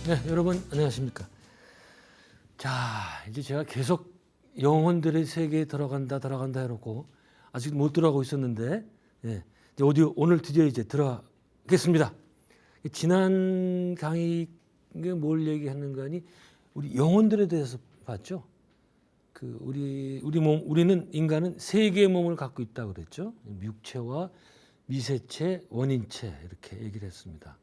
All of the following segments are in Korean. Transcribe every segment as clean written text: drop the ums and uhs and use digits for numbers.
네, 여러분 안녕하십니까. 자, 이제 제가 계속 영혼들의 세계에 들어간다 해놓고 아직 못 들어가고 있었는데, 예, 이제 오디오 오늘 드디어 이제 들어가겠습니다. 지난 강의에 뭘 얘기하는가 하니 우리 영혼들에 대해서 봤죠. 그 우리는 인간은 세 개의 몸을 갖고 있다고 그랬죠. 육체와 미세체, 원인체 이렇게 얘기를 했습니다.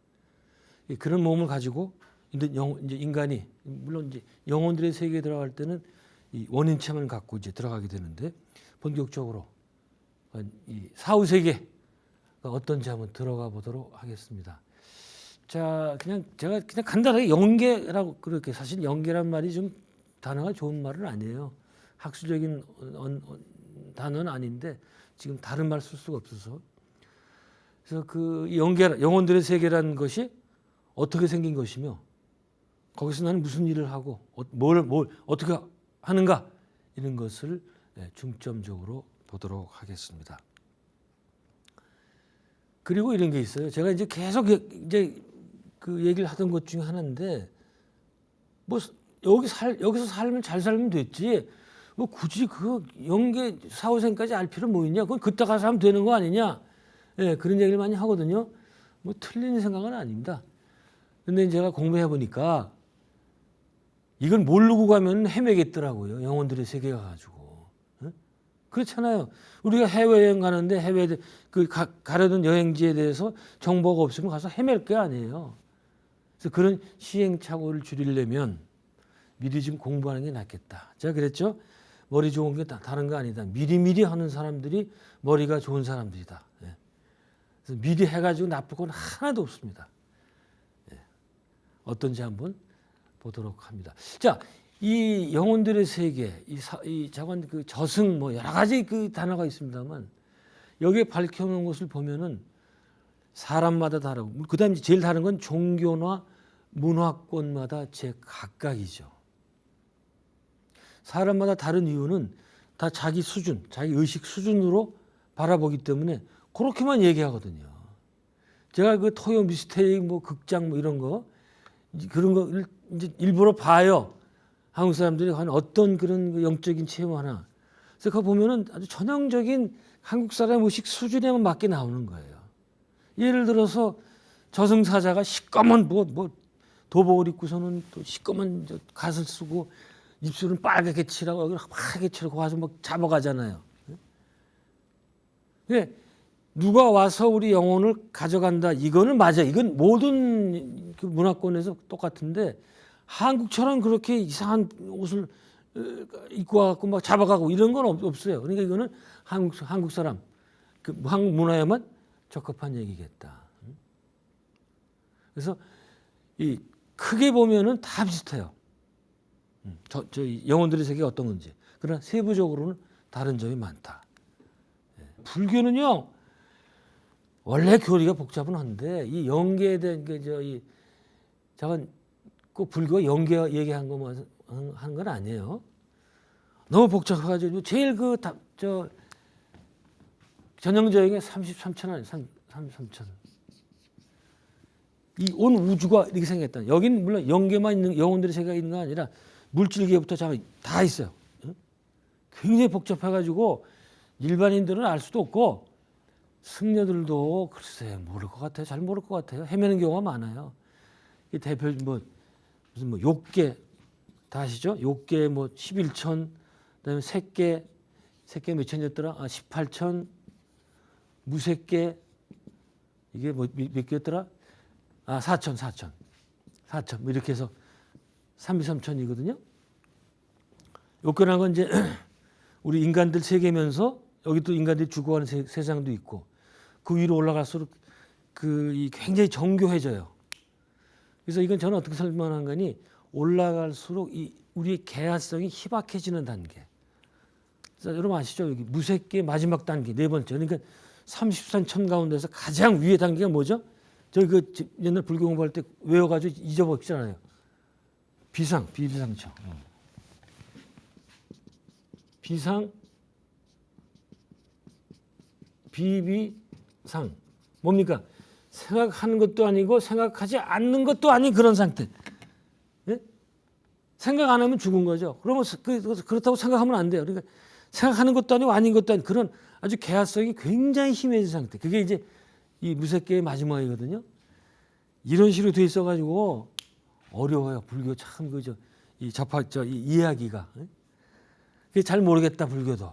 그런 몸을 가지고 이제 인간이 물론 이제 영혼들의 세계에 들어갈 때는 이 원인체만 갖고 이제 들어가게 되는데 본격적으로 이 사후 세계가 어떤지 한번 들어가 보도록 하겠습니다. 자, 제가 그냥 간단하게 영계라고 그렇게 사실 영계란 말이 좀 단어가 좋은 말은 아니에요. 학술적인 단어는 아닌데 지금 다른 말 쓸 수가 없어서 그래서 그 영혼들의 세계라는 것이 어떻게 생긴 것이며 거기서 나는 무슨 일을 하고 뭘 어떻게 하는가 이런 것을 중점적으로 보도록 하겠습니다. 그리고 이런 게 있어요. 제가 이제 계속 이제 그 얘기를 하던 것 중에 하나인데 뭐 여기서 잘 살면 됐지. 뭐 굳이 그 영계 사후생까지 알 필요 뭐 있냐? 그건 그때 가서 하면 되는 거 아니냐? 예, 그런 얘기를 많이 하거든요. 뭐 틀린 생각은 아닙니다. 근데 제가 공부해 보니까 이건 모르고 가면 헤매겠더라고요. 영혼들의 세계 가가지고. 그렇잖아요. 우리가 해외여행 가는데 해외 가려던 여행지에 대해서 정보가 없으면 가서 헤맬 게 아니에요. 그래서 그런 시행착오를 줄이려면 미리 좀 공부하는 게 낫겠다. 제가 그랬죠. 머리 좋은 게 다른 거 아니다. 미리 하는 사람들이 머리가 좋은 사람들이다. 그래서 미리 해가지고 나쁠 건 하나도 없습니다. 어떤지 한번 보도록 합니다. 자, 이 영혼들의 세계, 이 자관 그 저승 뭐 여러 가지 그 단어가 있습니다만 여기에 밝혀놓은 것을 보면은 사람마다 다르고 그다음에 제일 다른 건 종교나 문화권마다 제각각이죠. 사람마다 다른 이유는 다 자기 수준, 자기 의식 수준으로 바라보기 때문에 그렇게만 얘기하거든요. 제가 그 토요 미스테리 뭐 극장 뭐 이런 거 그런 거 이제 일부러 봐요. 한국 사람들이 과연 어떤 그런 영적인 체험 하나. 그래서 그거 보면은 아주 전형적인 한국 사람의 의식 수준에만 맞게 나오는 거예요. 예를 들어서 저승사자가 시꺼먼 뭐 도복을 입고서는 또 시꺼먼 갓을 쓰고 입술은 빨갛게 칠하고 여기는 하얗게 칠하고 와서 막 잡아가잖아요. 예. 누가 와서 우리 영혼을 가져간다. 이거는 맞아. 이건 모든 그 문화권에서 똑같은데 한국처럼 그렇게 이상한 옷을 입고 와갖고 막 잡아가고 이런 건 없어요. 그러니까 이거는 한국 사람, 그 한국 문화에만 적합한 얘기겠다. 그래서 이 크게 보면은 다 비슷해요. 저 영혼들의 세계가 어떤 건지. 그러나 세부적으로는 다른 점이 많다. 불교는요. 원래 교리가 복잡은 한데 이 영계에 대한 잠깐 꼭 불교가 영계 얘기한 것만 한 건 아니에요. 너무 복잡해가지고 제일 전형적인 게 33천 아니에요. 33천. 이 온 우주가 이렇게 생겼다. 여기는 물론 영계만 있는 영혼들의 세계가 있는 거 아니라 물질계부터 다 있어요. 굉장히 복잡해가지고 일반인들은 알 수도 없고 승려들도 글쎄 모를 것 같아요. 잘 모를 것 같아요. 헤매는 경우가 많아요. 이 대표 무슨 욕계 다 아시죠? 욕계 11천, 그다음에 색계 몇 천이었더라? 18천, 무색계 이게 몇 개였더라? 4천 뭐 이렇게 해서 33천이거든요. 욕계라는 건 이제 우리 인간들 세계면서 여기 또 인간들이 죽어가는 세상도 있고 그 위로 올라갈수록 이 굉장히 정교해져요. 그래서 이건 저는 어떻게 설명한 거니 올라갈수록 우리의 개화성이 희박해지는 단계. 그래서 여러분 아시죠? 여기 무색계 마지막 단계 네 번째. 그러니까 33천 가운데서 가장 위의 단계가 뭐죠? 저희 옛날 불교 공부할 때 외워가지고 잊어버리잖아요. 비비상청. 비비상 뭡니까? 생각하는 것도 아니고 생각하지 않는 것도 아닌 그런 상태. 생각 안 하면 죽은 거죠. 그러면 그렇다고 생각하면 안 돼요. 그러니까 생각하는 것도 아니고 아닌 것도 아닌 그런 아주 개화성이 굉장히 심해진 상태. 그게 이제 이 무색계의 마지막이거든요. 이런 식으로 돼 있어가지고 어려워요. 불교 참 그죠. 이 이해하기가. 그게 잘 모르겠다 불교도.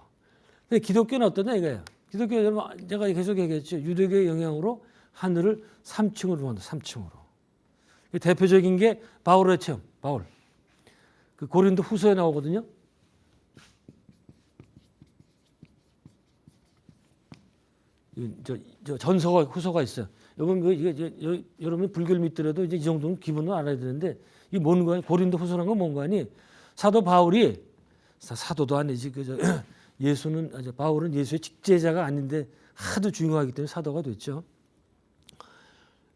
근데 기독교는 어떠냐 이거예요. 기독교는 제가 계속 얘기했죠. 유대교의 영향으로 하늘을 3층으로 본다. 3층으로. 대표적인 게 바울의 체험. 바울. 그 고린도 후서에 나오거든요. 저 전서가 후서가 있어요. 여러분 불교를 믿더라도 이제 이 정도는 기본으로 알아야 되는데 이게 뭔가 고린도 후서라는 건 뭔가 하니 사도 바울이 사도도 아니지 그저 바울은 예수의 직제자가 아닌데 하도 중요하기 때문에 사도가 됐죠.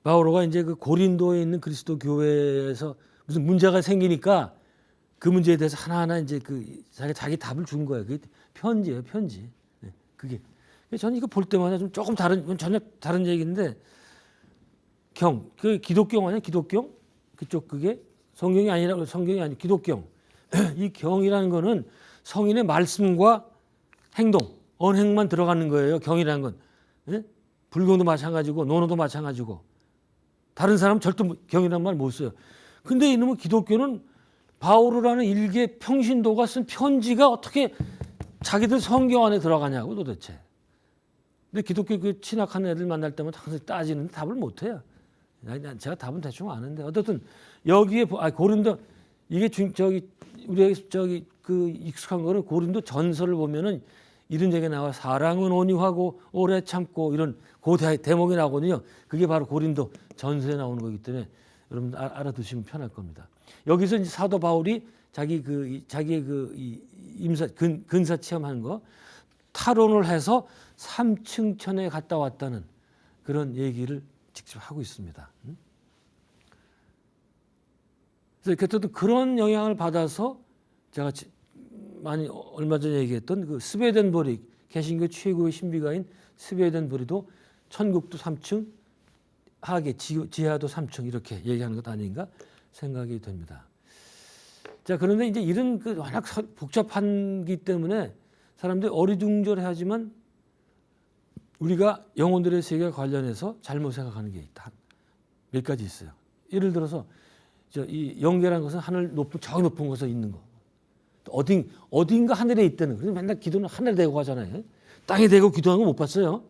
바울가 이제 그 고린도에 있는 그리스도 교회에서 무슨 문제가 생기니까 그 문제에 대해서 하나하나 이제 자기 답을 준 거예요. 그게 편지예요, 편지. 네, 그게. 저는 이거 볼 때마다 좀 조금 전혀 다른 얘기인데 그 기독경 아니야? 기독경? 그쪽 그게 성경이 아니고 기독경. 이 경이라는 거는 성인의 말씀과 행동, 언행만 들어가는 거예요. 경이라는 건. 예? 불교도 마찬가지고 논어도 마찬가지고. 다른 사람은 절대 경이라는 말 못 써요. 근데 이놈의 기독교는 바오르라는 일개 평신도가 쓴 편지가 어떻게 자기들 성경 안에 들어가냐고 도대체. 근데 기독교 그 친학한 애들 만날 때마다 항상 따지는데 답을 못 해요. 제가 답은 대충 아는데 어쨌든 여기에 고린도 이게 우리가 그 익숙한 거는 고린도 전설을 보면은 이런 얘기가 나와. 사랑은 온유하고 오래 참고 이런 대목이 나오거든요. 그게 바로 고린도 전서에 나오는 거기 때문에 여러분 알아두시면 편할 겁니다. 여기서 이제 사도 바울이 자기의 근사 체험하는 거 탈원을 해서 3층 천에 갔다 왔다는 그런 얘기를 직접 하고 있습니다. 그래서 그런 영향을 받아서 제가 얼마 전에 얘기했던 그 스웨덴보리 개신교 최고의 신비가인 스웨덴보리도 천국도 3층, 하계 지하도 3층 이렇게 얘기하는 것 아닌가 생각이 됩니다. 자, 그런데 이제 이런 워낙 복잡한기 때문에 사람들이 어리둥절해하지만 우리가 영혼들의 세계와 관련해서 잘못 생각하는 게 있다. 몇 가지 있어요. 예를 들어서 이 영계라는 것은 저 높은 곳에 있는 거. 어딘가 하늘에 있다는. 그래서 맨날 기도는 하늘에 대고 하잖아요. 땅에 대고 기도하는 거 못 봤어요.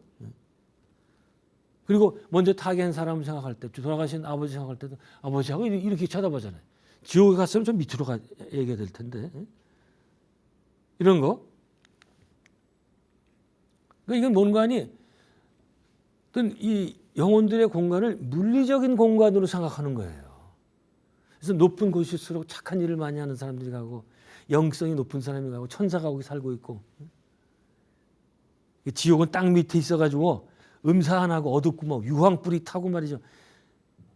그리고 먼저 타계한 사람을 생각할 때, 돌아가신 아버지 생각할 때도 아버지하고 이렇게 쳐다보잖아요. 지옥에 갔으면 좀 밑으로 얘기해야 될 텐데. 이런 거. 그러니까 이건 뭔가 하니 어떤 이 영혼들의 공간을 물리적인 공간으로 생각하는 거예요. 그래서 높은 곳일수록 착한 일을 많이 하는 사람들이 가고 영성이 높은 사람이 가고 천사가 거기 살고 있고 지옥은 땅 밑에 있어가지고 음산하고 어둡고 뭐 유황불이 타고 말이죠.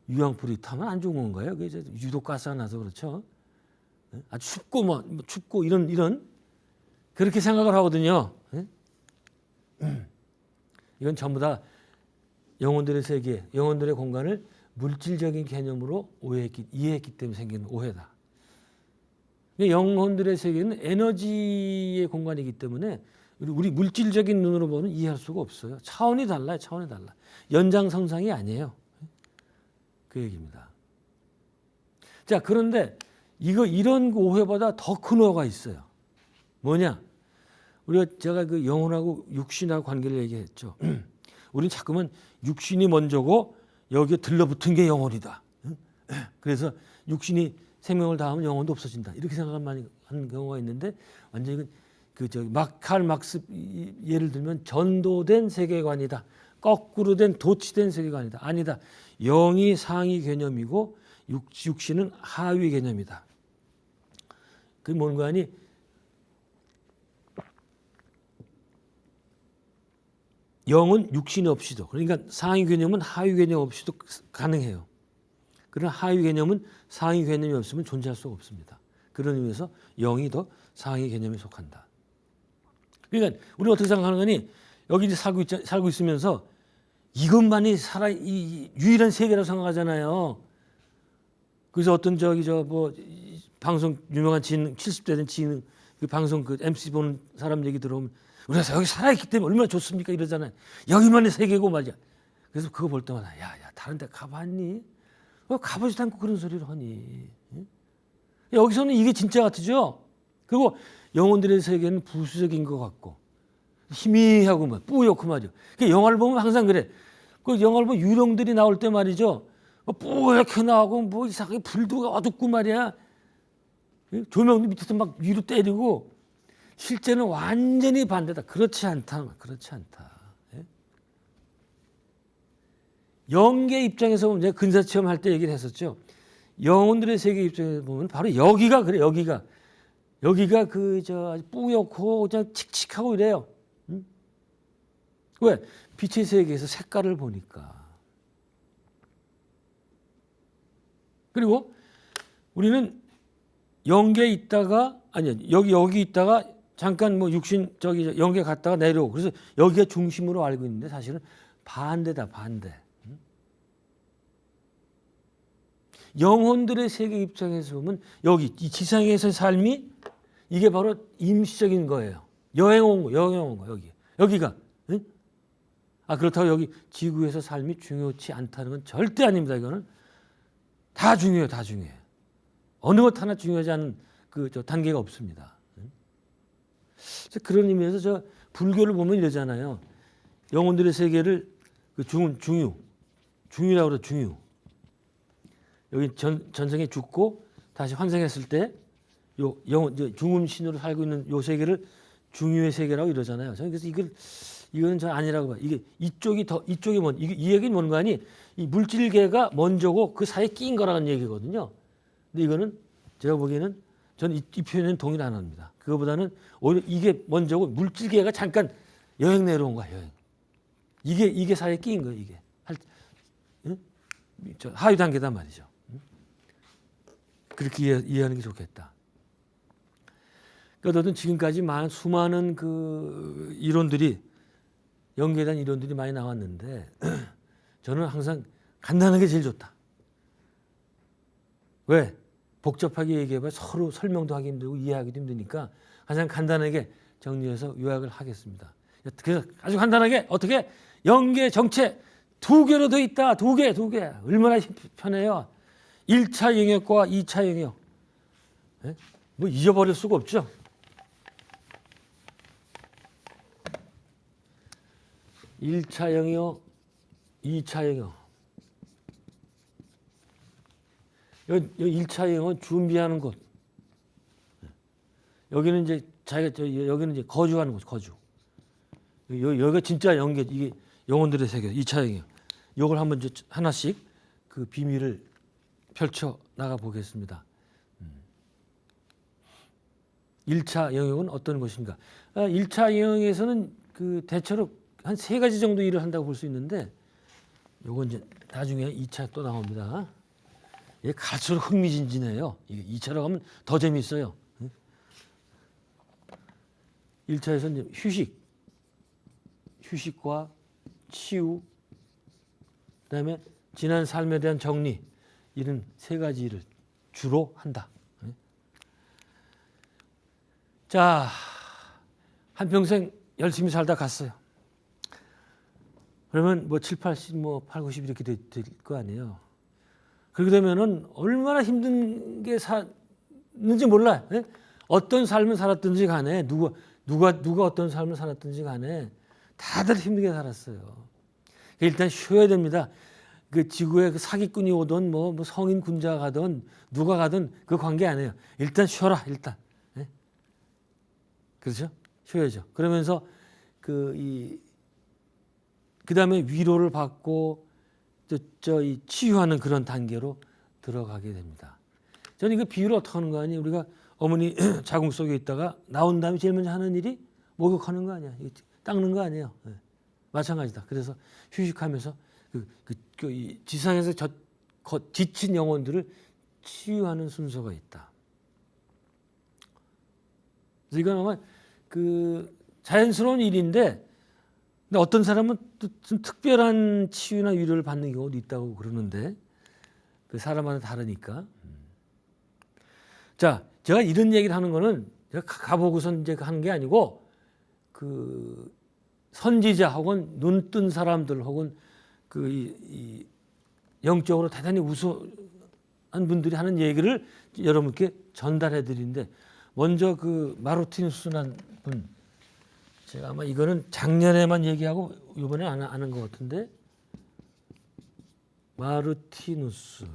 유황불이 타면 안 좋은 건가요? 그게 유독가스가 나서 그렇죠. 아주 춥고 이런 그렇게 생각을 하거든요. 이건 전부 다 영혼들의 세계, 영혼들의 공간을 물질적인 개념으로 이해했기 때문에 생기는 오해다. 영혼들의 세계는 에너지의 공간이기 때문에 우리 물질적인 눈으로 보면 이해할 수가 없어요. 차원이 달라요. 차원이 달라. 연장선상이 아니에요. 그 얘기입니다. 자, 그런데 이런 오해보다 더 큰 오해가 있어요. 뭐냐? 제가 그 영혼하고 육신하고 관계를 얘기했죠. 우리는 자꾸만 육신이 먼저고 여기에 들러붙은 게 영혼이다. 그래서 육신이 생명을 다하면 영혼도 없어진다. 이렇게 생각하는 경우가 있는데 완전히 칼 막스 예를 들면 전도된 세계관이다. 거꾸로 된 도치된 세계관이다. 아니다. 영이 상위 개념이고 육신은 하위 개념이다. 그게 뭔가 하니 영은 육신이 없이도, 그러니까 상위 개념은 하위 개념 없이도 가능해요. 그러나 하위 개념은 상위 개념이 없으면 존재할 수가 없습니다. 그런 의미에서 영이 더 상위 개념에 속한다. 그러니까 우리는 어떻게 생각하는 거니? 여기 이제 살고 있으면서 이것만이 유일한 세계라고 생각하잖아요. 그래서 어떤 방송 유명한 지능 70대 된 지능 그 방송 그 MC 보는 사람 얘기 들어오면 우리가 여기 살아있기 때문에 얼마나 좋습니까 이러잖아요. 여기만의 세계고 말이야. 그래서 그거 볼 때마다 야야 다른 데 가봤니? 가보지도 않고 그런 소리를 하니? 여기서는 이게 진짜 같으죠. 그리고 영혼들의 세계는 부수적인 것 같고 희미하고 막 뿌옇고 말이죠. 영화를 보면 항상 그래. 그 영화를 보면 유령들이 나올 때 말이죠. 뿌옇게 나오고 뭐 이상하게 불도 어둡고 말이야. 조명도 밑에서 막 위로 때리고 실제는 완전히 반대다. 그렇지 않다. 그렇지 않다. 영계 입장에서 보면 제가 근사체험 할 때 얘기를 했었죠. 영혼들의 세계 입장에서 보면 바로 여기가 그래. 여기가 그저 뿌옇고 그냥 칙칙하고 이래요. 응? 왜? 빛의 세계에서 색깔을 보니까. 그리고 우리는 영계에 있다가 아니 여기 있다가 잠깐 뭐 육신 저기 영계 갔다가 내려오고 그래서 여기가 중심으로 알고 있는데 사실은 반대다 반대. 영혼들의 세계 입장에서 보면 여기 이 지상에서의 삶이 이게 바로 임시적인 거예요. 여행 온 거 여기가. 응? 그렇다고 여기 지구에서 삶이 중요치 않다는 건 절대 아닙니다. 이거는 다 중요해요. 다 중요해요. 어느 것 하나 중요하지 않은 저 단계가 없습니다. 그래서 그런 의미에서 저 불교를 보면 이러잖아요. 영혼들의 세계를 중유라고 그래 중유. 여기 전생에 죽고 다시 환생했을 때 중음 신으로 살고 있는 요 세계를 중유의 세계라고 이러잖아요. 저는 그래서 이거는 저 아니라고 봐요. 이쪽이 뭔 이 얘기는 뭔가 하니 이 물질계가 먼저고 그 사이에 끼인 거라는 얘기거든요. 근데 이거는 제가 보기에는 저는 이 표현에는 동의를 안 합니다. 그거보다는 오히려 이게 먼저고 물질계가 잠깐 여행 내려온 거야. 여행. 이게 사이에 끼인 거예요. 이게 응? 저 하위 단계단 말이죠. 그렇게 이해하는 게 좋겠다. 그러니까 지금까지 수많은 그 이론들이 연계에 대한 이론들이 많이 나왔는데 저는 항상 간단하게 제일 좋다. 왜? 복잡하게 얘기해봐 서로 설명도 하기 힘들고 이해하기도 힘드니까 가장 간단하게 정리해서 요약을 하겠습니다. 그래서 아주 간단하게 어떻게 연계 정체 2개로 돼 있다. 2개. 얼마나 편해요. 1차 영역과 2차 영역. 뭐 잊어버릴 수가 없죠. (1차) 영역, 2차 영역. 여기 1차 영역은 준비하는 곳. 여기는 이제 여기는 이제 거주하는 곳, 거주. 여기가 진짜 연계, 이게 영혼들의 세계, 2차 영역. 이걸 한번 이제 하나씩 그 비밀을 펼쳐 나가 보겠습니다. 1차 영역은 어떤 것인가? 1차 영역에서는 그 대체로 한 3가지 정도 일을 한다고 볼 수 있는데 요건 이제 나중에 2차 또 나옵니다. 이게 갈수록 흥미진진해요. 이게 2차로 가면 더 재미있어요. 1차에서 이제 휴식과 치유, 그다음에 지난 삶에 대한 정리 이런 3가지 일을 주로 한다. 자, 한평생 열심히 살다 갔어요. 그러면 뭐 7, 80, 뭐 8, 90 이렇게 될 거 아니에요. 그렇게 되면은 얼마나 힘든 게 사는지 몰라요. 네? 어떤 삶을 살았든지 간에 누가 어떤 삶을 살았든지 간에 다들 힘들게 살았어요. 일단 쉬어야 됩니다. 그 지구에 그 사기꾼이 오든 뭐 성인 군자가 가든 누가 가든 그 관계 아니에요. 일단 쉬어라 일단. 네? 그렇죠? 쉬어야죠. 그러면서 그다음에 위로를 받고 이 치유하는 그런 단계로 들어가게 됩니다. 저는 이거 비유를 어떻게 하는 거 아니에요? 우리가 어머니 자궁 속에 있다가 나온 다음에 제일 먼저 하는 일이 목욕하는 거 아니야? 닦는 거 아니에요? 네. 마찬가지다. 그래서 휴식하면서 이 지상에서 지친 영혼들을 치유하는 순서가 있다. 그래서 이건 아마 자연스러운 일인데 근데 어떤 사람은 또 좀 특별한 치유나 위로를 받는 경우도 있다고 그러는데 그 사람마다 다르니까. 자, 제가 이런 얘기를 하는 거는 제가 가보고선 이제 하는 게 아니고 그 선지자 혹은 눈 뜬 사람들 혹은 그 이 영적으로 대단히 우수한 분들이 하는 얘기를 여러분께 전달해 드리는데 먼저 그 마르티누스라는 분 제가 아마 이거는 작년에만 얘기하고 이번에 안 하는 것 같은데 마르티누스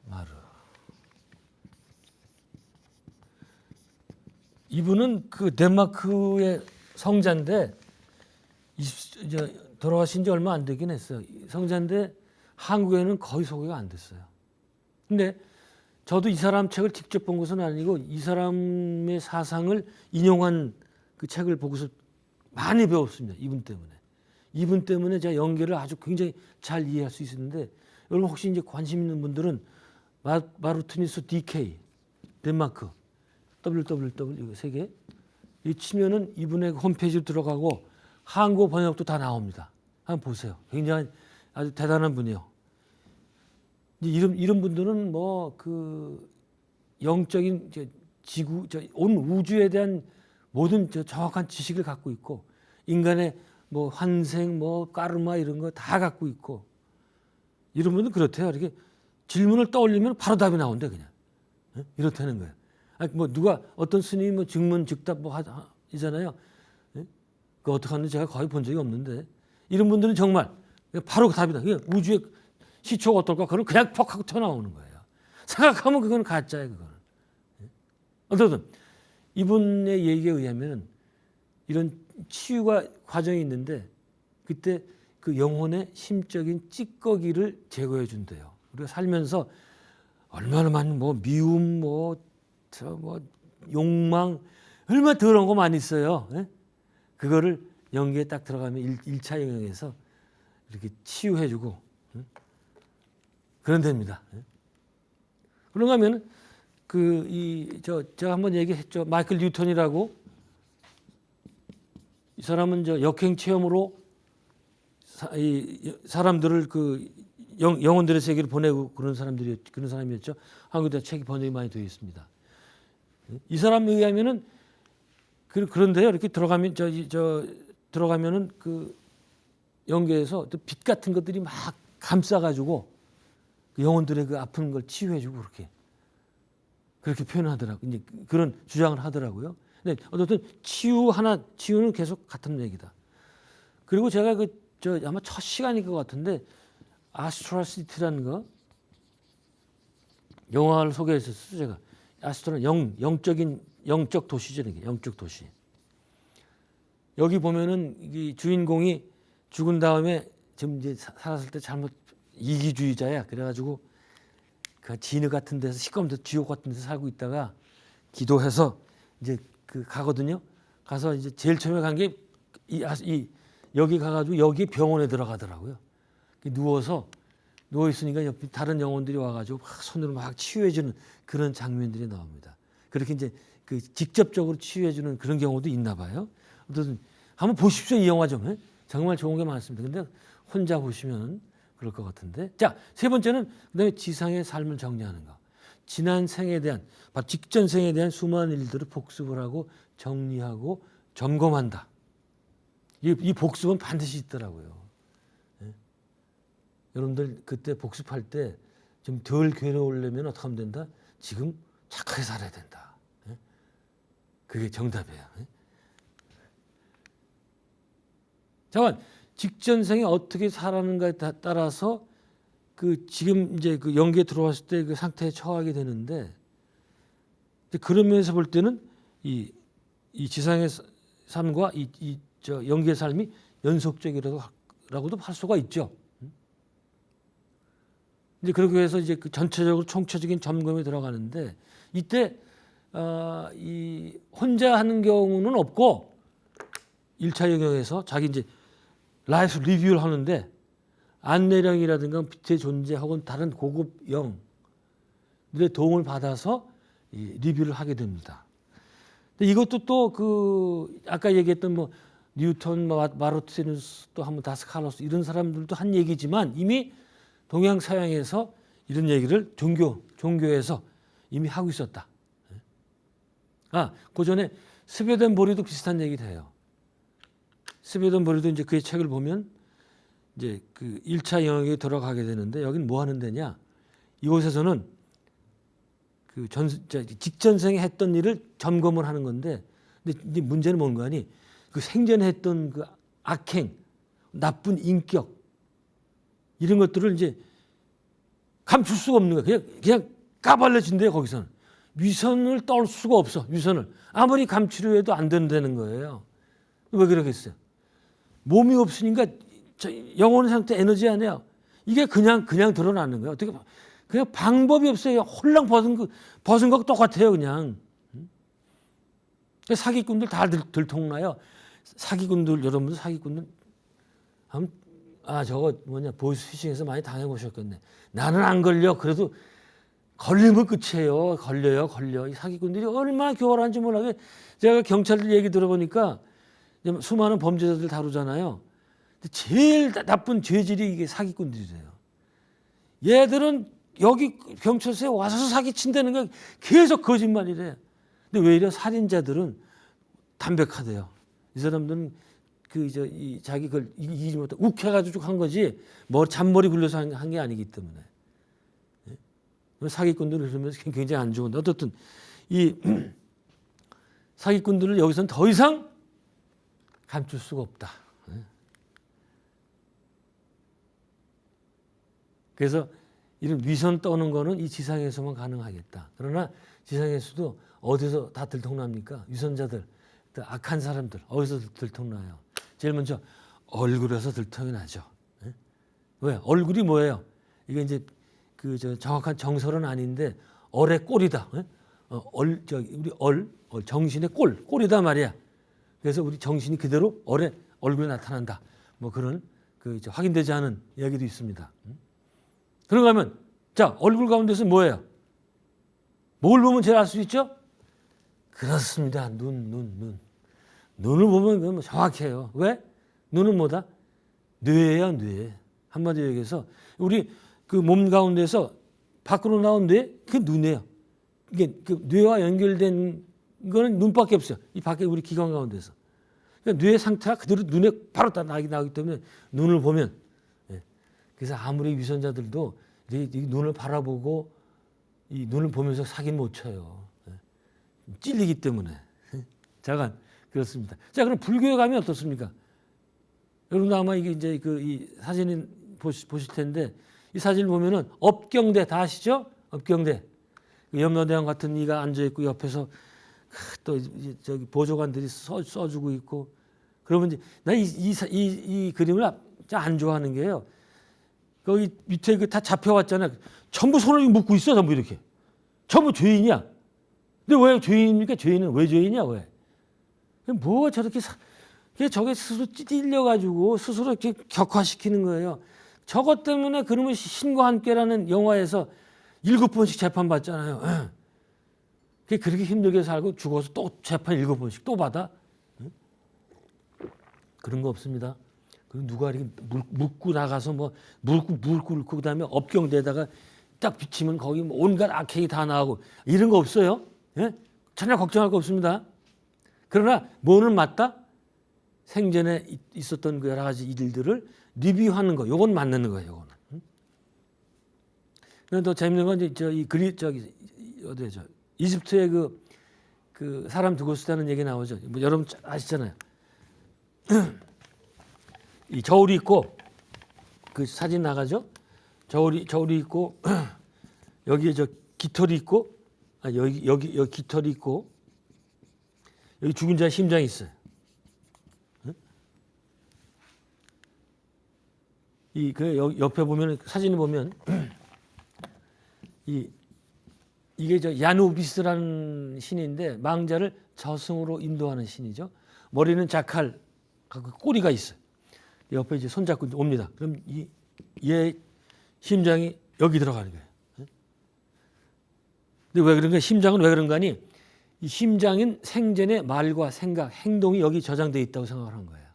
마르 이분은 그 덴마크의 성자인데 이제 돌아가신 지 얼마 안 되긴 했어요. 성자인데 한국에는 거의 소개가 안 됐어요. 근데 저도 이 사람 책을 직접 본 것은 아니고 이 사람의 사상을 인용한 그 책을 보고서 많이 배웠습니다. 이분 때문에. 이분 때문에 제가 연계를 아주 굉장히 잘 이해할 수 있었는데 여러분 혹시 이제 관심 있는 분들은 마르티누스 DK 덴마크 www 세 개 이 치면은 이분의 홈페이지로 들어가고 한국어 번역도 다 나옵니다. 한번 보세요. 굉장히 아주 대단한 분이에요. 이런 분들은 뭐 그 영적인 지구 온 우주에 대한 모든 정확한 지식을 갖고 있고 인간의 뭐 환생 뭐 까르마 이런 거 다 갖고 있고 이런 분은 그렇대요. 이렇게 질문을 떠올리면 바로 답이 나온대 그냥 이렇다는 거예요. 아니, 뭐 누가 어떤 스님이 뭐 증문즉답 뭐 이잖아요. 그 어떻게 하는지 제가 거의 본 적이 없는데 이런 분들은 정말 바로 답이다. 그냥 우주의 시초가 어떨까? 그건 그냥 퍽 하고 튀어나오는 거예요. 생각하면 그건 가짜예요. 그거는. 어쨌든 이분의 얘기에 의하면 이런 치유가 과정이 있는데 그때 그 영혼의 심적인 찌꺼기를 제거해 준대요. 우리가 살면서 얼마나 많은 뭐 미움 뭐 욕망 얼마나 더러운 거 많이 있어요. 그거를 연기에 딱 들어가면 1차 영역에서 이렇게 치유해주고 그런 데입니다. 그런가 하면 제가 한번 얘기했죠. 마이클 뉴턴이라고 이 사람은 역행 체험으로 사람들을 그 영혼들의 세계를 보내고 그런 사람이었죠. 한국에도 책이 번역이 많이 되어 있습니다. 이 사람에 의하면은 그런데요. 이렇게 들어가면 들어가면은 그 연계에서 또 빛 같은 것들이 막 감싸가지고 그 영혼들의 그 아픈 걸 치유해주고 그렇게 표현하더라고. 이제 그런 주장을 하더라고요. 근데 어쨌든 치유는 계속 같은 얘기다. 그리고 제가 아마 첫 시간일 것 같은데 아스트로시티라는 거 영화를 소개했었어요. 제가 아스트로는 영적 도시죠. 이게 영적 도시. 여기 보면은 이 주인공이 죽은 다음에 지금 이제 살았을 때 잘못 이기주의자야. 그래가지고 그 진흙 같은 데서 시꺼먼 데 지옥 같은 데서 살고 있다가 기도해서 이제 그 가거든요. 가서 이제 제일 처음에 간 게 여기 가가지고 여기 병원에 들어가더라고요. 누워 있으니까 옆에 다른 영혼들이 와가지고 손으로 막 치유해주는 그런 장면들이 나옵니다. 그렇게 이제 그 직접적으로 치유해주는 그런 경우도 있나 봐요. 어쨌든 한번 보십시오. 이 영화 좀 정말 좋은 게 많습니다. 근데 혼자 보시면 그럴 것 같은데. 자, 세 번째는 그다음에 지상의 삶을 정리하는 거. 지난 생에 대한, 직전 생에 대한 수많은 일들을 복습을 하고 정리하고 점검한다. 이 복습은 반드시 있더라고요. 여러분들 그때 복습할 때 좀 덜 괴로우려면 어떻게 하면 된다? 지금 착하게 살아야 된다. 그게 정답이에요. 잠깐 직전 생에 어떻게 살았는가에 따라서 그 지금 이제 그 연기에 들어왔을 때 그 상태에 처하게 되는데 그런 면에서 볼 때는 이 지상의 삶과 연기의 삶이 연속적이라고도 할 수가 있죠. 이제 그렇게 해서 이제 그 전체적으로 총체적인 점검에 들어가는데 이때 이 혼자 하는 경우는 없고 1차 영역에서 자기 이제 라이프 리뷰를 하는데 안내령이라든가 빛의 존재 혹은 다른 고급 영들의 도움을 받아서 이 리뷰를 하게 됩니다. 근데 이것도 또 그 아까 얘기했던 뭐 뉴턴, 마르티누스 또 한번 다스칼로스 이런 사람들도 한 얘기지만 이미 동양 서양에서 이런 얘기를 종교에서 이미 하고 있었다. 그 전에 스베덴 보리도 비슷한 얘기를 해요. 스베덴 보리도 이제 그의 책을 보면 이제 그 1차 영역에 들어가게 되는데 여긴 뭐 하는 데냐? 이곳에서는 그 직전생에 했던 일을 점검을 하는 건데, 근데 이제 문제는 뭔가 하니 그 생전에 했던 그 악행, 나쁜 인격 이런 것들을 이제 감출 수가 없는 거야. 그냥 까발려진대요. 거기서는 위선을 떨 수가 없어. 위선을 아무리 감추려 해도 안 된다는 거예요. 왜 그러겠어요? 몸이 없으니까 영혼의 상태 에너지 아니야. 이게 그냥 드러나는 거야. 어떻게 그냥 방법이 없어요. 홀랑 벗은 거 똑같아요. 그냥 사기꾼들 다 들통나요. 사기꾼들 여러분들 사기꾼들 저거 보이스피싱에서 많이 당해보셨겠네. 나는 안 걸려. 그래도 걸리면 끝이에요. 걸려. 이 사기꾼들이 얼마나 교활한지 몰라. 제가 경찰들 얘기 들어보니까 수많은 범죄자들 다루잖아요. 근데 제일 나쁜 죄질이 이게 사기꾼들이래요. 얘들은 여기 경찰서에 와서 사기친다는 게 계속 거짓말이래. 근데 왜 이래? 살인자들은 담백하대요. 이 사람들은 자기 걸 이기지 못하고 욱해가지고 한 거지, 잔머리 굴려서 한 게 아니기 때문에. 사기꾼들은 그러면서 굉장히 안 좋은데, 어떻든 이 사기꾼들을 여기서는 더 이상 감출 수가 없다. 그래서 이런 위선 떠는 거는 이 지상에서만 가능하겠다. 그러나 지상에서도 어디서 다 들통납니까? 위선자들, 악한 사람들 어디서 들통나요? 제일 먼저 얼굴에서 들통이 나죠. 왜? 얼굴이 뭐예요? 이게 이제 정확한 정설은 아닌데 얼의 꼴이다. 우리 정신의 꼴이다 말이야. 그래서 우리 정신이 그대로 얼의 얼굴에 나타난다. 그런 확인되지 않은 이야기도 있습니다. 그런가 하면 얼굴 가운데서 뭐예요? 뭘 보면 제일 알 수 있죠? 그렇습니다. 눈을 보면 정확해요. 왜? 눈은 뭐다? 뇌야, 뇌. 한마디로 얘기해서 우리 그 몸 가운데서 밖으로 나온 뇌, 그게 눈이에요. 이게 그 뇌와 연결된 거는 눈밖에 없어요. 이 밖에 우리 기관 가운데서. 그러니까 뇌의 상태가 그대로 눈에 바로 나기 때문에 눈을 보면, 그래서 아무리 위선자들도 이 눈을 바라보고 이 눈을 보면서 사기는 못 쳐요. 찔리기 때문에. 잠깐 그렇습니다. 자, 그럼 불교에 가면 어떻습니까? 여러분도 아마 이게 이제 이 사진을 보실 텐데, 이 사진을 보면은 업경대 다 아시죠? 업경대. 염라대왕 같은 이가 앉아 있고 옆에서 또 저기 보조관들이 써주고 있고, 그러면 이제 나 이 그림을 안 좋아하는 게요. 거기 밑에 다 잡혀왔잖아. 전부 손을 묶고 있어, 전부 이렇게. 전부 죄인이야. 근데 왜 죄인입니까? 죄인은 왜 죄인이야? 왜? 뭐 저렇게 저게 스스로 찔려가지고 스스로 이렇게 격화시키는 거예요. 저것 때문에 그러면 신과 함께라는 영화에서 7번씩 재판받잖아요. 그렇게 힘들게 살고 죽어서 또 재판 7번씩 또 받아? 그런 거 없습니다. 누가 이렇게 묶고 나가서 물고 그다음에 업경대다가 딱 비치면 거기 온갖 악행이 다 나오고 이런 거 없어요. 전혀 걱정할 거 없습니다. 그러나 뭐는 맞다? 생전에 있었던 그 여러 가지 일들을 리뷰하는 거, 요건 맞는 거예요. 요거는. 그런데 더 재밌는 건 어디죠? 이집트의 그 사람 두고 쓰다는 얘기 나오죠. 여러분 아시잖아요. 이 저울이 있고 그 사진 나가죠. 저울이 있고 여기에 깃털이 있고 여기 깃털이 있고 여기 죽은 자의 심장이 있어요. 옆에 보면 사진을 보면 이게 야누비스라는 신인데 망자를 저승으로 인도하는 신이죠. 머리는 자칼, 꼬리가 있어요. 옆에 이제 손잡고 옵니다. 그럼 얘 심장이 여기 들어가는 거예요. 근데 왜 그런가? 심장은 왜 그런가 하니 이 심장인 생전의 말과 생각, 행동이 여기 저장되어 있다고 생각을 한 거예요.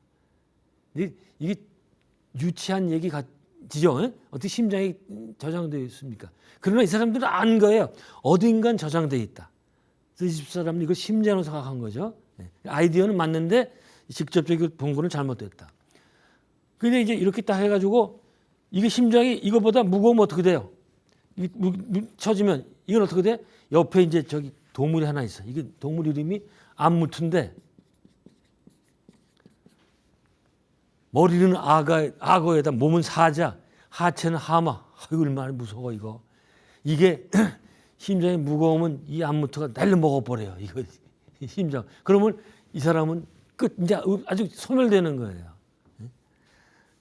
근데 이게 유치한 얘기 어떻게 심장이 저장되어 있습니까? 그러나 이 사람들은 아는 거예요. 어딘간 저장되어 있다. 그래서 이 집사람은 이걸 심장으로 생각한 거죠. 아이디어는 맞는데 직접적으로 본 거는 잘못됐다. 근데 이제 이렇게 딱 해가지고 이게 심장이 이거보다 무거우면 어떻게 돼요? 쳐지면 이건 어떻게 돼? 옆에 이제 저기 동물이 하나 있어. 이게 동물 이름이 암무트인데 머리는 악어에다 몸은 사자, 하체는 하마. 아이고 얼마나 무서워 이거. 이게 심장이 무거우면 이 암무트가 날려 먹어버려요. 이거 심장. 그러면 이 사람은 끝. 이제 아주 소멸되는 거예요.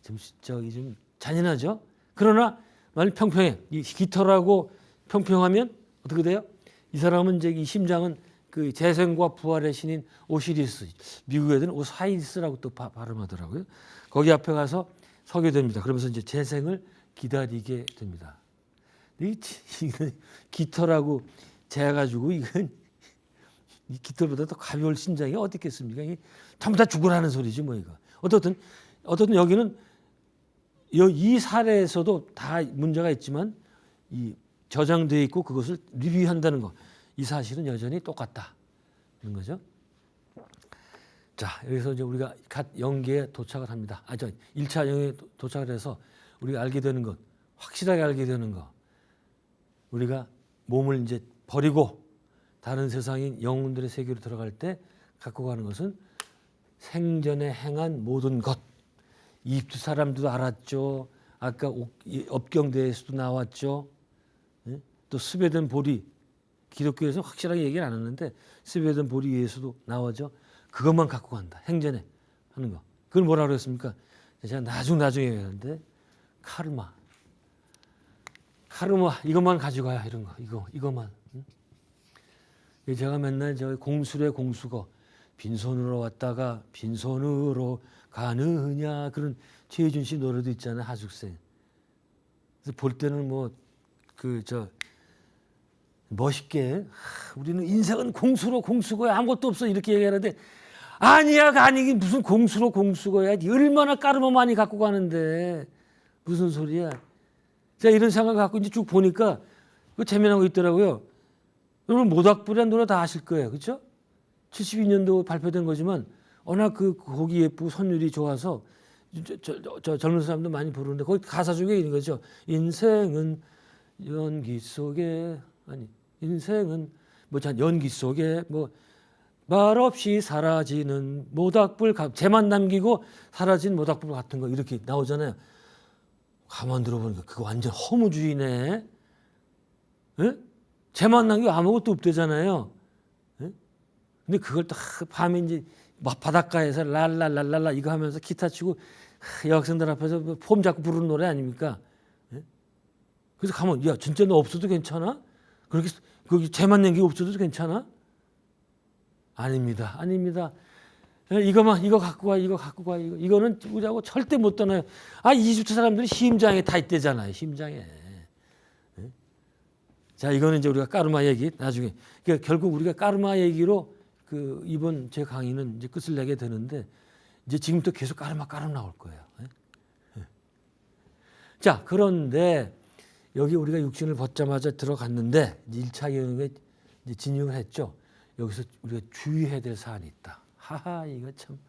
좀 잔인하죠. 그러나 만약 평평해. 이 깃털하고 평평하면 어떻게 돼요? 이 사람은 이제 이 심장은 그 재생과 부활의 신인 오시리스, 미국 애들은 오사이리스라고 또 발음하더라고요. 거기 앞에 가서 서게 됩니다. 그러면서 이제 재생을 기다리게 됩니다. 이 깃털하고 재가지고 이건 이 깃털보다 더 가벼울 심장이 어디 있겠습니까? 이게 전부 다 죽으라는 소리지 뭐 이거. 어떻든 여기는 이 사례에서도 다 문제가 있지만 이 저장되어 있고 그것을 리뷰한다는 거. 이 사실은 여전히 똑같다는 거죠. 자, 여기서 이제 우리가 갓 영계에 도착을 합니다. 1차 영계에 도착을 해서 우리가 알게 되는 것, 확실하게 알게 되는 것. 우리가 몸을 이제 버리고 다른 세상인 영혼들의 세계로 들어갈 때 갖고 가는 것은 생전에 행한 모든 것. 이집트 사람들도 알았죠. 아까 업경대에서도 나왔죠. 또 스베덴 보리. 기독교에서 확실하게 얘기를 안 하는데 스베덴 보리에서도 나오죠. 그것만 갖고 간다. 행전에 하는 거. 그걸 뭐라 그랬습니까? 제가 나중에 얘기하는데 카르마 이것만 가지고 가야 이런 거. 이거만. 제가 맨날 저 공수래 공수거 빈손으로 왔다가 빈손으로 가느냐 그런 최혜준 씨 노래도 있잖아요. 하숙생. 그래서 볼 때는 멋있게 우리는 인생은 공수거야 아무것도 없어 이렇게 얘기하는데 아니야 아니긴 무슨 공수거야 얼마나 까르마 많이 갖고 가는데 무슨 소리야. 제가 이런 생각 갖고 이제 쭉 보니까 그 재미난 거 있더라고요. 여러분 모닥불이라는 노래 다 아실 거예요. 그렇죠? 72년도 발표된 거지만 워낙 그 곡이 예쁘고 선율이 좋아서 저 젊은 사람도 많이 부르는데 거기 가사 중에 있는 거죠. 인생은 연기 속에 인생은 연기 속에 말없이 사라지는 모닥불 재만 남기고 사라진 모닥불 같은 거 이렇게 나오잖아요. 가만 들어보니까 그거 완전 허무주의네. 에? 재만 남기고 아무것도 없대잖아요. 에? 근데 그걸 딱 밤에 이제 바닷가에서 랄랄랄랄라 이거 하면서 기타 치고 여학생들 앞에서 폼 잡고 부르는 노래 아닙니까? 에? 그래서 가면 야 진짜 너 없어도 괜찮아? 그렇게 거기 재만 남기고 없어도 괜찮아? 아닙니다. 이거 갖고 가. 이거는 우리하고 절대 못 떠나요. 이집트 사람들이 심장에 다 있대잖아요. 심장에. 네? 자, 이거는 이제 우리가 까르마 얘기 나중에. 그러니까 결국 우리가 까르마 얘기로 이번 제 강의는 이제 끝을 내게 되는데 이제 지금부터 계속 까르마 나올 거예요. 네? 자, 그런데 여기 우리가 육신을 벗자마자 들어갔는데 1차 영역에 이제 진입을 했죠. 여기서 우리가 주의해야 될 사안이 있다. 하하, 이거 참.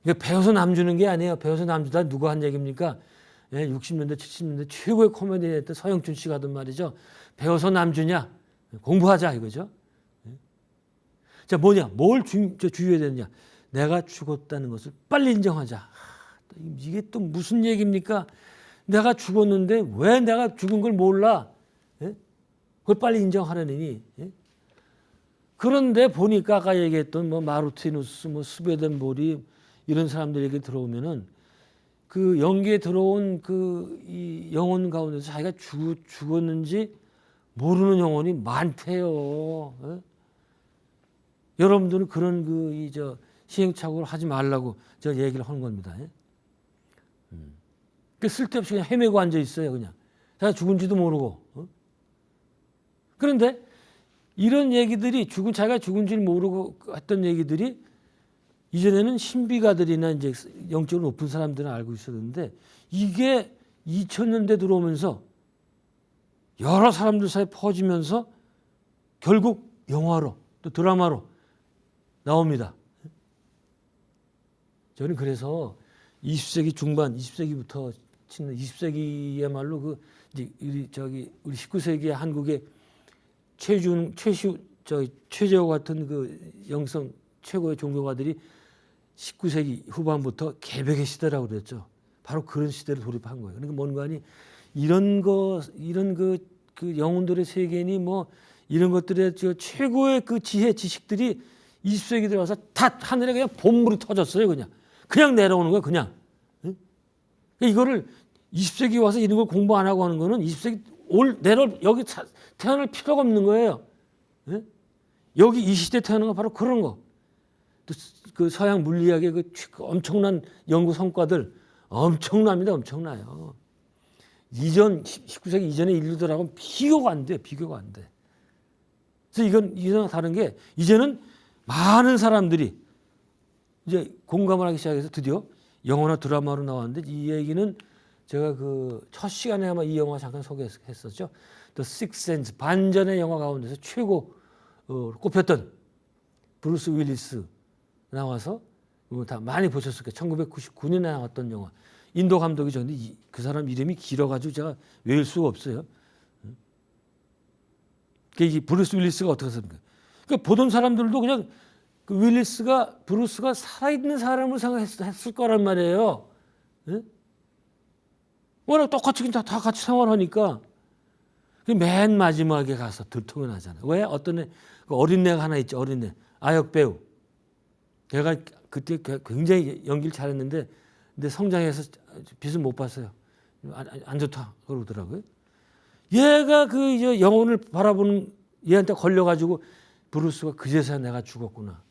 이거 배워서 남주는 게 아니에요. 배워서 남주다 누가 한 얘기입니까? 60년대, 70년대 최고의 코미디였던 서영춘 씨가 하던 말이죠. 배워서 남주냐? 공부하자 이거죠. 자, 뭐냐? 뭘 주의해야 되느냐? 내가 죽었다는 것을 빨리 인정하자. 이게 또 무슨 얘기입니까? 내가 죽었는데 왜 내가 죽은 걸 몰라? 그걸 빨리 인정하려니. 그런데 보니까 아까 얘기했던 마르티누스, 스베덴 보리 이런 사람들 얘기 들어오면은 그 영계에 들어온 이 영혼 가운데서 자기가 죽었는지 모르는 영혼이 많대요. 여러분들은 그런 시행착오를 하지 말라고 제가 얘기를 하는 겁니다. 쓸데없이 그냥 헤매고 앉아 있어요. 그냥 자기가 죽은지도 모르고. 그런데 이런 얘기들이 자기가 죽은 줄 모르고 했던 얘기들이 이전에는 신비가들이나 이제 영적으로 높은 사람들은 알고 있었는데 이게 2000년대 들어오면서 여러 사람들 사이에 퍼지면서 결국 영화로 또 드라마로 나옵니다. 저는 그래서 20세기 중반, 20세기부터 치는 20세기야말로 그 이제 우리 19세기 한국의 최재호 같은 그 영성 최고의 종교가들이 19세기 후반부터 개벽의 시대라고 그랬죠. 바로 그런 시대를 돌입한 거예요. 그러니까 뭔가니 이런 그 영혼들의 세계니 뭐 이런 것들의 최고의 그 지혜 지식들이 20세기 들어와서 다 하늘에 그냥 봄물이 터졌어요. 그냥 내려오는 거예요. 그냥. 응? 이거를 20세기 와서 이런 걸 공부 안 하고 하는 거는 20세기 여기 태어날 필요가 없는 거예요. 응? 여기 이 시대 태어난 건 바로 그런 거. 또 그 서양 물리학의 그 엄청난 연구 성과들 엄청납니다. 엄청나요. 19세기 이전의 인류들하고는 비교가 안 돼. 그래서 이건 다른 게 이제는 많은 사람들이 이제 공감을 하기 시작해서 드디어 영화나 드라마로 나왔는데 이 얘기는 제가 그 첫 시간에 아마 이 영화 잠깐 소개했었죠. The Sixth Sense 반전의 영화 가운데서 최고 꼽혔던 브루스 윌리스 나와서 다 많이 보셨을 거예요. 1999년에 나왔던 영화. 인도 감독이죠. 근데 그 사람 이름이 길어가지고 제가 외울 수가 없어요. 이 브루스 윌리스가 어떻게 생각해요? 그러니까 보던 사람들도 그냥 그 브루스가 살아있는 사람을 생각했을 거란 말이에요. 예? 워낙 똑같이 다 같이 생활하니까. 맨 마지막에 가서 들통이 나잖아요. 왜? 어떤 어린애가 하나 있죠. 어린애. 아역 배우. 걔가 그때 굉장히 연기를 잘했는데 근데 성장해서 빛을 못 봤어요. 안 좋다 그러더라고요. 얘가 그 영혼을 바라보는 얘한테 걸려가지고 브루스가 그제서야 내가 죽었구나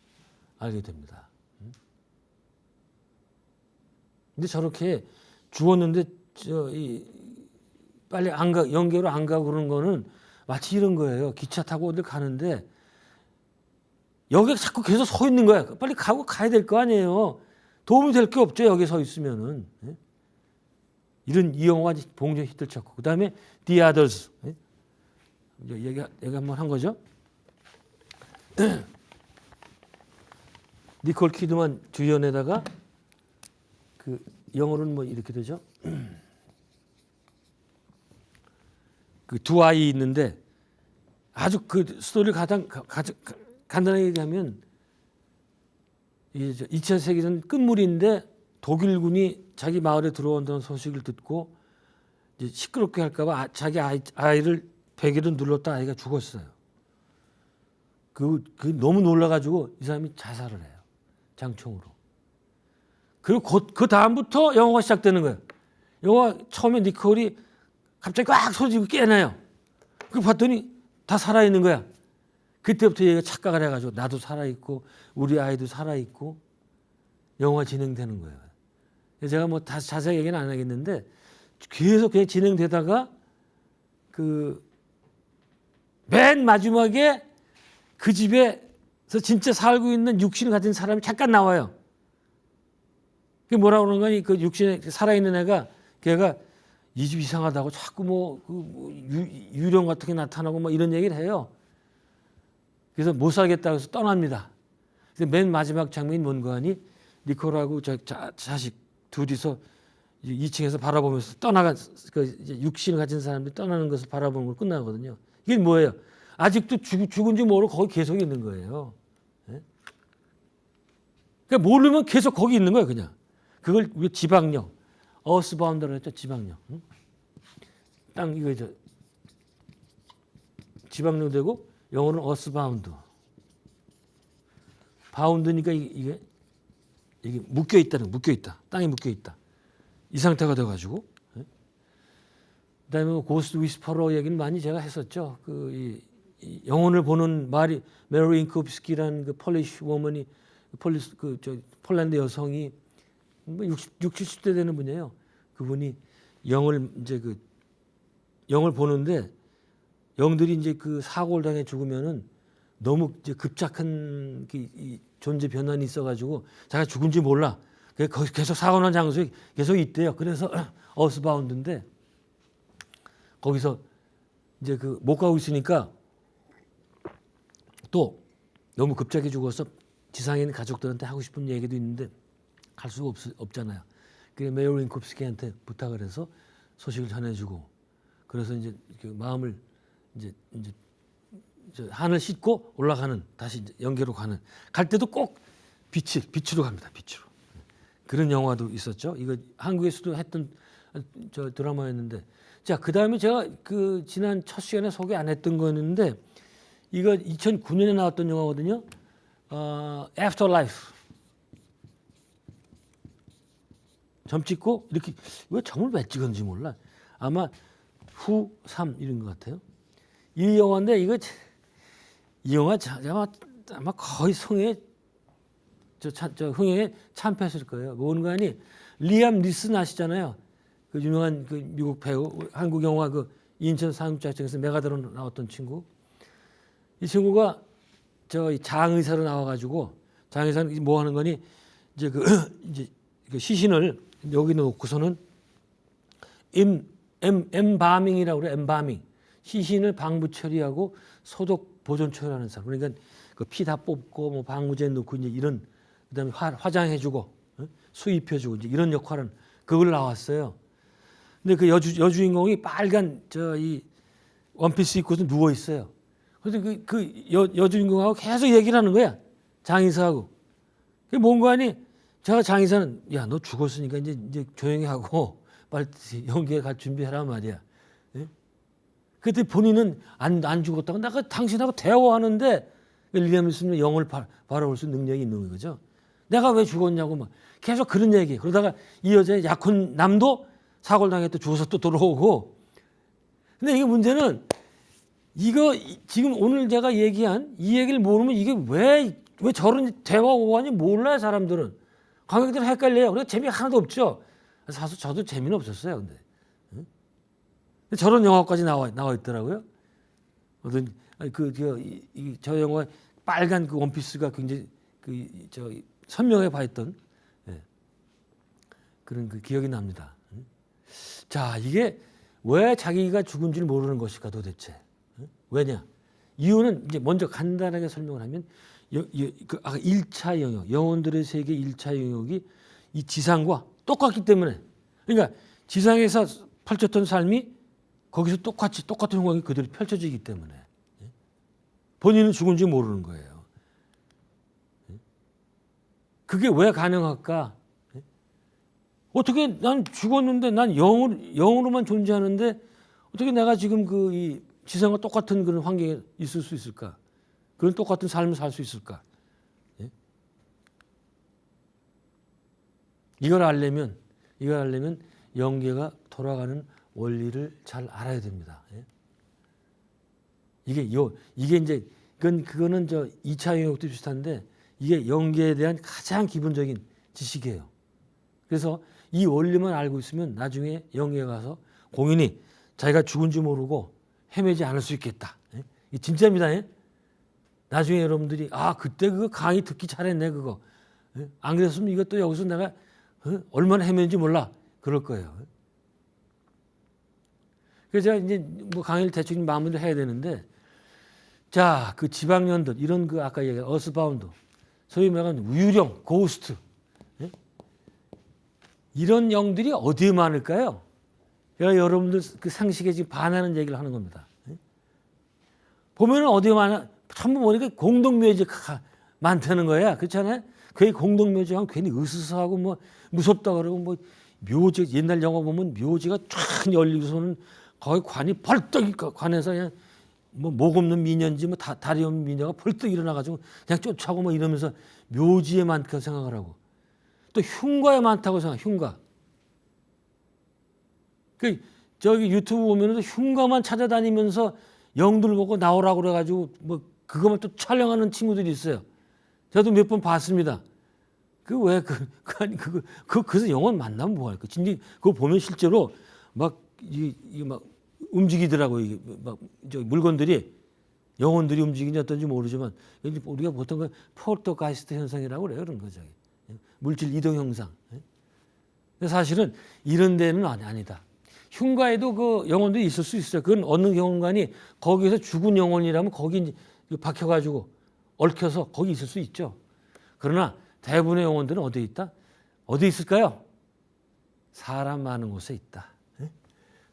알게 됩니다. 근데 저렇게 죽었는데 빨리 연계로 안 가고 그러는 거는 마치 이런 거예요. 기차 타고 어딜 가는데 여기 자꾸 계속 서 있는 거야. 빨리 가야 될 거 아니에요. 도움이 될 게 없죠. 여기 서 있으면은. 이 영화가 봉제 히트를 쳤고 그다음에 The Others. 얘기 한번 한 거죠. 니콜 키드만 주연에다가 그 영어로는 뭐 이렇게 되죠. 그 두 아이 있는데 아주 그 스토리를 가장 간단하게 얘기하면 2차 세계대전 끝물인데 독일군이 자기 마을에 들어온다는 소식을 듣고 이제 시끄럽게 할까봐 자기 아이를 베개로 눌렀다 아이가 죽었어요. 그 너무 놀라가지고 이 사람이 자살을 해요. 장총으로. 그리고 그 다음부터 영화가 시작되는 거예요. 영화 처음에 니콜이 갑자기 꽉 소리 지르고 깨나요. 그 봤더니 다 살아있는 거야. 그때부터 얘가 착각을 해가지고 나도 살아있고 우리 아이도 살아있고 영화 진행되는 거예요. 제가 뭐 다 자세히 얘기는 안 하겠는데 계속 그냥 진행되다가 그 맨 마지막에 그 집에서 진짜 살고 있는 육신을 가진 사람이 잠깐 나와요. 그게 뭐라고 그러는 거니? 그 육신에 살아있는 애가 걔가 이 집 이상하다고 자꾸 유령 같은 게 나타나고 뭐 이런 얘기를 해요. 그래서 못 살겠다고 해서 떠납니다. 그래서 맨 마지막 장면이 뭔가 하니 니콜하고 자식 둘이서 2층에서 바라보면서 이제 육신을 가진 사람들이 떠나는 것을 바라보는 걸 끝나거든요. 이게 뭐예요? 아직도 죽은지 모르고 거기 계속 있는 거예요. 네? 그러니까 모르면 계속 거기 있는 거예요, 그냥. 그걸 우리 지방령, 어스바운드라고 했죠, 지방령. 응? 땅 이거 지방령 되고 영어는 어스바운드. 바운드니까 이게 묶여 있다. 땅에 묶여 있다. 이 상태가 돼가지고. 그다음에 고스트 위스퍼러 얘기는 많이 제가 했었죠. 이 영혼을 보는 메리 잉코프스키라는 그 폴리시 워먼이 폴란드 여성이 뭐 60, 70대 되는 분이에요. 그분이 영을 보는데 영들이 이제 그 사고를 당해 죽으면은 너무 이제 급작한 이 존재 변환이 있어가지고 자기가 죽은지 몰라. 거기 계속 사고 난 장소에 계속 있대요. 그래서 어스바운드인데 거기서 이제 그 못 가고 있으니까 또 너무 급작이 죽어서 지상에 있는 가족들한테 하고 싶은 얘기도 있는데 갈 수가 없잖아요. 그래서 메어 링콥스키한테 부탁을 해서 소식을 전해주고 그래서 이제 그 마음을 이제 한을 싣고 올라가는 다시 이제 영계로 갈 때도 꼭 빛으로 갑니다. 빛으로. 그런 영화도 있었죠. 이거 한국에서도 했던 저 드라마였는데 자 그다음에 제가 그 지난 첫 시간에 소개 안 했던 거였는데 이거 2009년에 나왔던 영화거든요. Afterlife. 점 찍고 이렇게 왜 점을 왜 찍었는지 몰라. 아마 후 3 이런 것 같아요. 이 영화인데 이 영화 아마 거의 흥행에 참패했을 거예요. 뭔가니 리암 니슨 아시잖아요. 그 유명한 그 미국 배우 한국 영화 그 인천 상륙작전에서 메가더로 나왔던 친구. 이 친구가 저 장의사로 나와가지고 장의사는 뭐 하는 거니 이제 이제 그 시신을 여기 놓고서는 엠바밍이라고 그래. 엠바밍. 시신을 방부 처리하고 소독 보존 처리하는 사람. 그러니까 그 피 다 뽑고 뭐 방부제 넣고 이제 이런 그다음에 화장해주고 수입해주고 이제 이런 역할은 그걸 나왔어요. 근데 그 여주인공이 빨간 이 원피스 입고서 누워 있어요. 그래서 여주인공하고 계속 얘기를 하는 거야. 장의사하고. 그게 뭔가 하니 제가 장의사는 야 너 죽었으니까 이제 조용히 하고 빨리 연기에 갈 준비해라 말이야. 예? 그때 본인은 안 죽었다고 내가 당신하고 대화하는데 리암 니슨은 영을 바라볼 수 있는 능력이 있는 거죠. 내가 왜 죽었냐고 막 계속 그런 얘기. 그러다가 이 여자의 약혼 남도 사고를 당해 또 죽어서 또 돌아오고. 근데 이게 문제는 이거 지금 오늘 제가 얘기한 이 얘기를 모르면 이게 왜 저런 대화 오가는지 몰라요 사람들은. 관객들은 헷갈려요. 그래서 재미 하나도 없죠. 사실 저도 재미는 없었어요. 근데 저런 영화까지 나와 있더라고요. 어떤 저 영화 빨간 그 원피스가 굉장히 선명해 봤던 그런 그 기억이 납니다. 자 이게 왜 자기가 죽은지를 모르는 것일까 도대체? 왜냐? 이유는 이제 먼저 간단하게 설명을 하면 아까 1차 영역, 영혼들의 세계 1차 영역이 이 지상과 똑같기 때문에 그러니까 지상에서 펼쳤던 삶이 거기서 똑같은 상황이 그대로 펼쳐지기 때문에 본인은 죽은지 모르는 거예요. 그게 왜 가능할까? 어떻게 난 죽었는데 난 영으로만 존재하는데 어떻게 내가 지금 이 지상과 똑같은 그런 환경에 있을 수 있을까? 그런 똑같은 삶을 살 수 있을까? 이걸 알려면 영계가 돌아가는 원리를 잘 알아야 됩니다. 이게 이제 그거는 2차 영역도 비슷한데 이게 영계에 대한 가장 기본적인 지식이에요. 그래서 이 원리만 알고 있으면 나중에 영계에 가서 공연히 자기가 죽은지 모르고 헤매지 않을 수 있겠다. 이 진짜입니다. 나중에 여러분들이 그때 그거 강의 듣기 잘했네 그거. 안 그랬으면 이것도 여기서 내가 얼마나 헤맸는지 몰라 그럴 거예요. 그래서 제가 이제 뭐 강의를 대충 마무리를 해야 되는데 자 그 지방년들 이런 아까 얘기한 어스바운드 소위 말하는 우유령 고스트 이런 영들이 어디에 많을까요? 제가 여러분들 그 상식에 지금 반하는 얘기를 하는 겁니다. 보면은 어디에 많아? 전부 보니까 공동묘지가 많다는 거야. 그렇잖아요? 괜히 공동묘지하면 괜히 으스스하고 뭐 무섭다 그러고 뭐 묘지 옛날 영화 보면 묘지가 쫙 열리고서는 거기 관이 벌떡 관에서 그냥 뭐 목 없는 미녀인지 뭐 다리 없는 미녀가 벌떡 일어나가지고 그냥 쫓아오고 뭐 이러면서 묘지에 많다고 생각을 하고 또 흉가에 많다고 생각. 흉가. 저기 유튜브 보면은 흉가만 찾아다니면서 영들 보고 나오라고 그래가지고 뭐 그것만 또 촬영하는 친구들이 있어요. 저도 몇 번 봤습니다. 그래서 영혼 만나면 뭐 할까? 진짜 그거 보면 실제로 막 움직이더라고 이게 막 물건들이 영혼들이 움직이는지 어떤지 모르지만 우리가 보통 폴터가이스트 현상이라고 그래요. 그런 거죠. 물질 이동 현상. 근데 사실은 이런 데는 아니다. 흉가에도 그 영혼들이 있을 수 있어요. 그건 어느 경관이 거기에서 죽은 영혼이라면 거기 박혀가지고 얽혀서 거기 있을 수 있죠. 그러나 대부분의 영혼들은 어디에 있다? 어디 있을까요? 사람 많은 곳에 있다.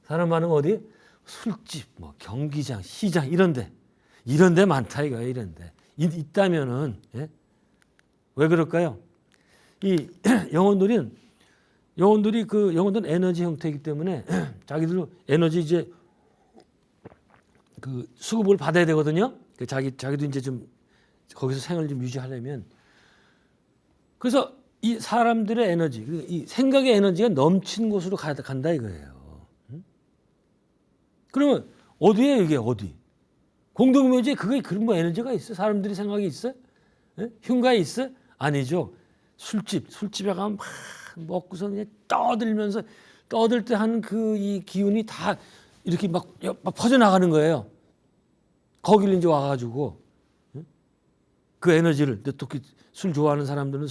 사람 많은 어디? 술집, 뭐 경기장, 시장 이런 데 많다 이거예요. 이런 데 있다면은 왜 그럴까요? 이 영혼들은 에너지 형태이기 때문에 자기들 에너지 이제 그 수급을 받아야 되거든요. 자기도 이제 좀 거기서 생을 좀 유지하려면. 그래서 이 사람들의 에너지, 이 생각의 에너지가 넘치는 곳으로 간다 이거예요. 그러면 어디에 이게 어디? 공동묘지에 그게 그런 뭐 에너지가 있어? 사람들이 생각이 있어? 흉가에 있어? 아니죠. 술집에 가면 막 먹고서 그냥 떠들 때 하는 그 이 기운이 다 이렇게 막 퍼져 나가는 거예요. 거기를 이제 와가지고 그 에너지를 특히 술 좋아하는 사람들은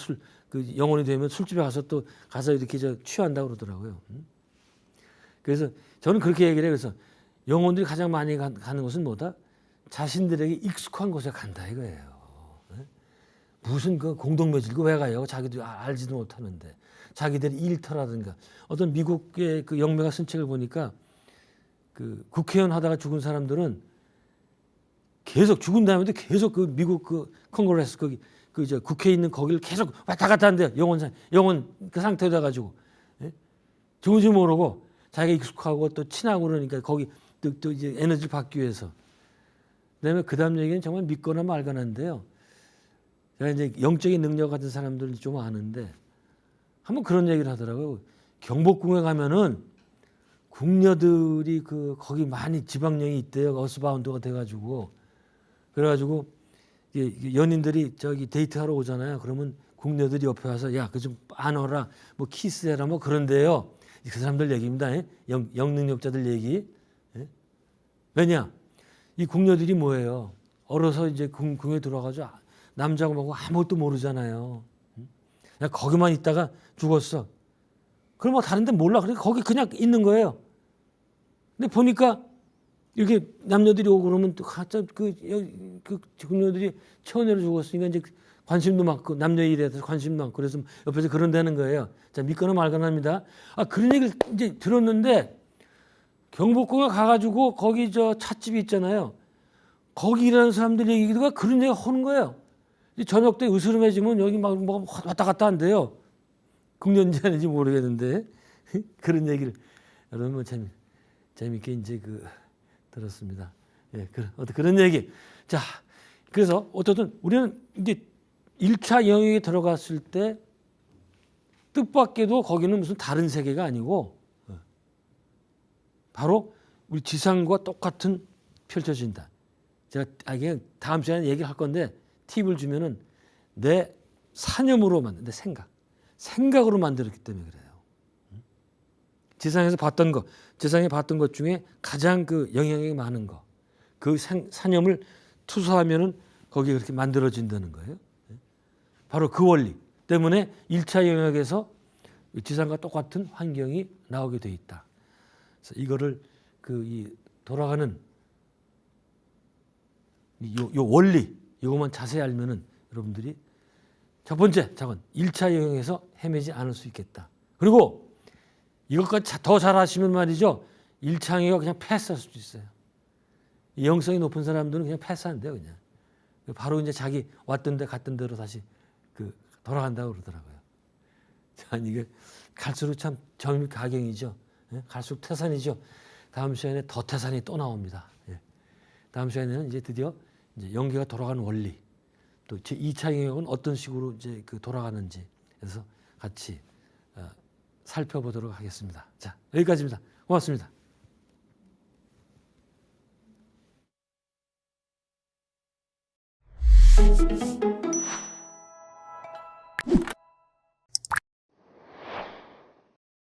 그 영혼이 되면 술집에 가서 이렇게 취한다고 그러더라고요. 그래서 저는 그렇게 얘기를 해요. 그래서 영혼들이 가장 많이 가는 곳은 뭐다? 자신들에게 익숙한 곳에 간다 이거예요. 무슨 그 공동묘지고 왜 가요? 자기도 알지도 못하는데. 자기들이 일터라든가 어떤 미국의 그 영매가 쓴 책을 보니까 그 국회의원 하다가 죽은 사람들은 계속 죽은 다음에도 계속 그 미국 그 컨그레스 거기 그 이제 국회에 있는 거기를 계속 왔다 갔다 한대요. 영혼 그 상태로 돼 가지고 죽은지 모르고 자기가 익숙하고 또 친하고 그러니까 거기 또 이제 에너지를 받기 위해서. 그다음에 그다음 얘기는 정말 믿거나 말거나인데요. 제가 이제 영적인 능력 같은 사람들 좀 아는데 한번 그런 얘기를 하더라고요. 경복궁에 가면은 궁녀들이 거기 많이 지방령이 있대요. 어스바운드가 돼가지고 그래가지고 연인들이 저기 데이트하러 오잖아요. 그러면 궁녀들이 옆에 와서 야 그 좀 안어라 뭐 키스해라 뭐 그런데요. 그 사람들 얘기입니다. 영능력자들 얘기. 왜냐 이 궁녀들이 뭐예요? 어려서 이제 궁에 들어가서 남자고 뭐고 아무것도 모르잖아요. 그냥 거기만 있다가 죽었어. 그럼 뭐 다른 데 몰라. 그러니까 거기 그냥 있는 거예요. 근데 보니까 이렇게 남녀들이 오고 그러면 또 가짜 그 궁녀들이 처녀로 죽었으니까 이제 관심도 많고 남녀 일에 대해서 관심도 많고 그래서 옆에서 그런다는 거예요. 자 믿거나 말거나 합니다. 그런 얘기를 이제 들었는데 경복궁에 가가지고 거기 저 찻집이 있잖아요. 거기 일하는 사람들 얘기가 그런 얘기 하는 거예요. 저녁 때 으스름해지면 여기 막 왔다 갔다 한대요. 궁년지 아닌지 모르겠는데 그런 얘기를 여러분 뭐 재밌게 이제 들었습니다. 그런 얘기. 자, 그래서 어쨌든 우리는 이제 1차 영역에 들어갔을 때 뜻밖에도 거기는 무슨 다른 세계가 아니고 바로 우리 지상과 똑같은 펼쳐진다. 제가 그냥 다음 시간에 얘기를 할 건데 팁을 주면은 내 사념으로 만든 내 생각으로 만들었기 때문에 그래요. 지상에 봤던 것 중에 가장 그 영향력이 많은 거, 그 사념을 투사하면은 거기에 그렇게 만들어진다는 거예요. 바로 그 원리 때문에 1차 영역에서 지상과 똑같은 환경이 나오게 돼 있다. 그래서 이거를 이 돌아가는 요 원리 이것만 자세히 알면은 여러분들이 첫 번째 작은 1차 영역에서 헤매지 않을 수 있겠다. 그리고 이것까지 더 잘하시면 말이죠. 1차 영역 그냥 패스할 수도 있어요. 영성이 높은 사람들은 그냥 패스한대요. 그냥 바로 이제 자기 왔던 데 갔던 데로 다시 돌아간다고 그러더라고요. 자, 이게 갈수록 참 정밀가경이죠. 갈수록 태산이죠. 다음 시간에 더 태산이 또 나옵니다. 다음 시간에는 이제 드디어 이제 연기가 돌아가는 원리, 또 제 2차 영역은 어떤 식으로 이제 돌아가는지 그래서 같이 살펴보도록 하겠습니다. 자, 여기까지입니다. 고맙습니다.